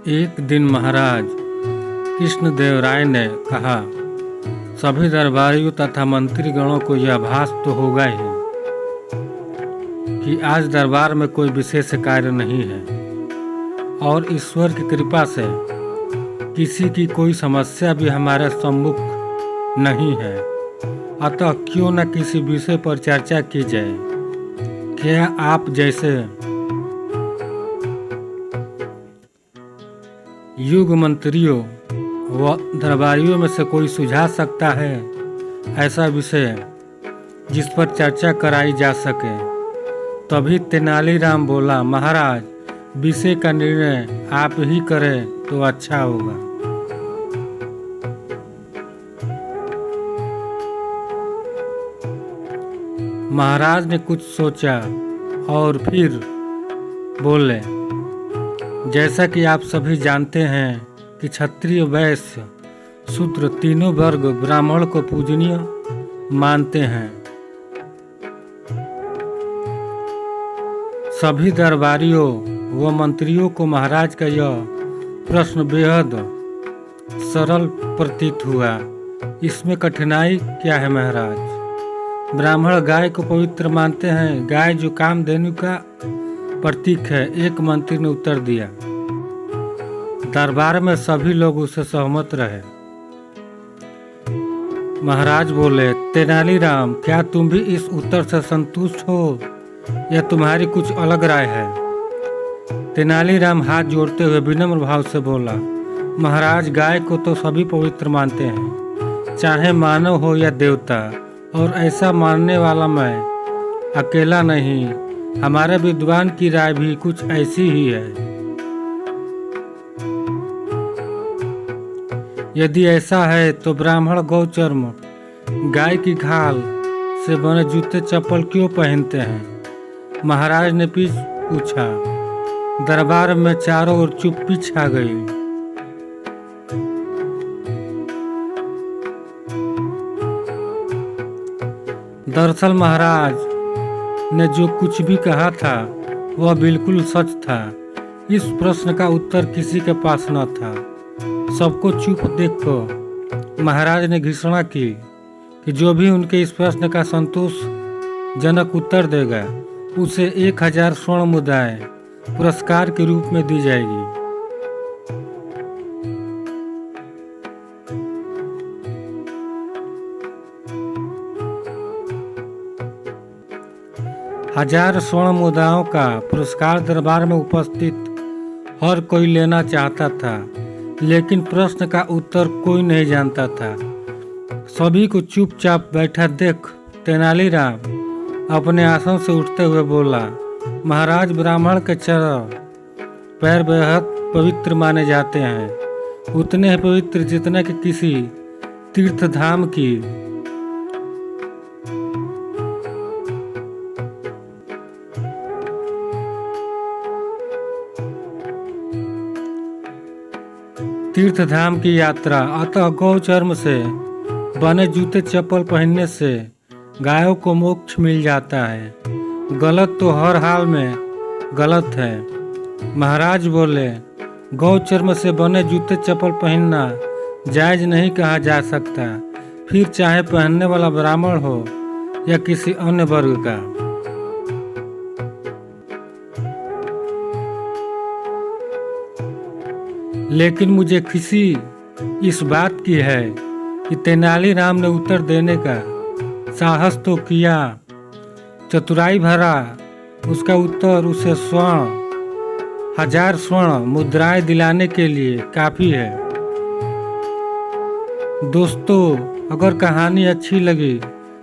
एक दिन महाराज कृष्णदेवराय ने कहा, सभी दरबारियों तथा मंत्रीगणों को यह आभास तो होगा ही कि आज दरबार में कोई विशेष कार्य नहीं है और ईश्वर की कृपा से किसी की कोई समस्या भी हमारे सम्मुख नहीं है। अतः क्यों न किसी विषय पर चर्चा की जाए। क्या आप जैसे युग मंत्रियों व दरबारियों में से कोई सुझा सकता है ऐसा विषय जिस पर चर्चा कराई जा सके? तभी तेनालीराम बोला, महाराज, विषय का निर्णय आप ही करें तो अच्छा होगा। महाराज ने कुछ सोचा और फिर बोले, जैसा कि आप सभी जानते हैं कि क्षत्रिय, वैश्य, शूद्र तीनों वर्ग ब्राह्मण को पूजनीय मानते हैं। सभी दरबारियों व मंत्रियों को महाराज का यह प्रश्न बेहद सरल प्रतीत हुआ। इसमें कठिनाई क्या है महाराज? ब्राह्मण गाय को पवित्र मानते हैं, गाय जो कामधेनु का प्रतीक है, एक मंत्री ने उत्तर दिया। दरबार में सभी लोग उससे सहमत रहे। महाराज बोले, तेनालीराम, क्या तुम भी इस उत्तर से संतुष्ट हो या तुम्हारी कुछ अलग राय है? तेनालीराम हाथ जोड़ते हुए विनम्र भाव से बोला, महाराज, गाय को तो सभी पवित्र मानते हैं, चाहे मानव हो या देवता, और ऐसा मानने वाला मैं अकेला नहीं, हमारे विद्वान की राय भी कुछ ऐसी ही है। यदि ऐसा है तो ब्राह्मण गौचर्म, गाय की खाल से बने जूते चप्पल क्यों पहनते हैं? महाराज ने पूछा। दरबार में चारों ओर चुप्पी छा गई। दरअसल महाराज ने जो कुछ भी कहा था वह बिल्कुल सच था। इस प्रश्न का उत्तर किसी के पास न था। सबको चुप देखकर महाराज ने घोषणा की कि जो भी उनके इस प्रश्न का संतोषजनक उत्तर देगा उसे 1000 स्वर्ण मुद्राएं पुरस्कार के रूप में दी जाएगी। हजार स्वर्ण मुद्राओं का पुरस्कार दरबार में उपस्थित हर कोई लेना चाहता था, लेकिन प्रश्न का उत्तर कोई नहीं जानता था। सभी को चुपचाप बैठा देख तेनालीराम अपने आसन से उठते हुए बोला, महाराज, ब्राह्मण के चरण पैर बेहद पवित्र माने जाते हैं, उतने ही पवित्र जितने कि किसी तीर्थ धाम की तीर्थधाम की यात्रा। अतः गौचर्म से बने जूते चप्पल पहनने से गायों को मोक्ष मिल जाता है। गलत तो हर हाल में गलत है। महाराज बोले, गौचर्म से बने जूते चप्पल पहनना जायज नहीं कहा जा सकता, फिर चाहे पहनने वाला ब्राह्मण हो या किसी अन्य वर्ग का। लेकिन मुझे खुशी इस बात की है कि तेनालीराम ने उत्तर देने का साहस तो किया। चतुराई भरा उसका उत्तर उसे 1000 स्वर्ण मुद्राएं दिलाने के लिए काफी है। दोस्तों, अगर कहानी अच्छी लगी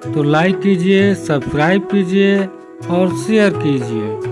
तो लाइक कीजिए, सब्सक्राइब कीजिए और शेयर कीजिए।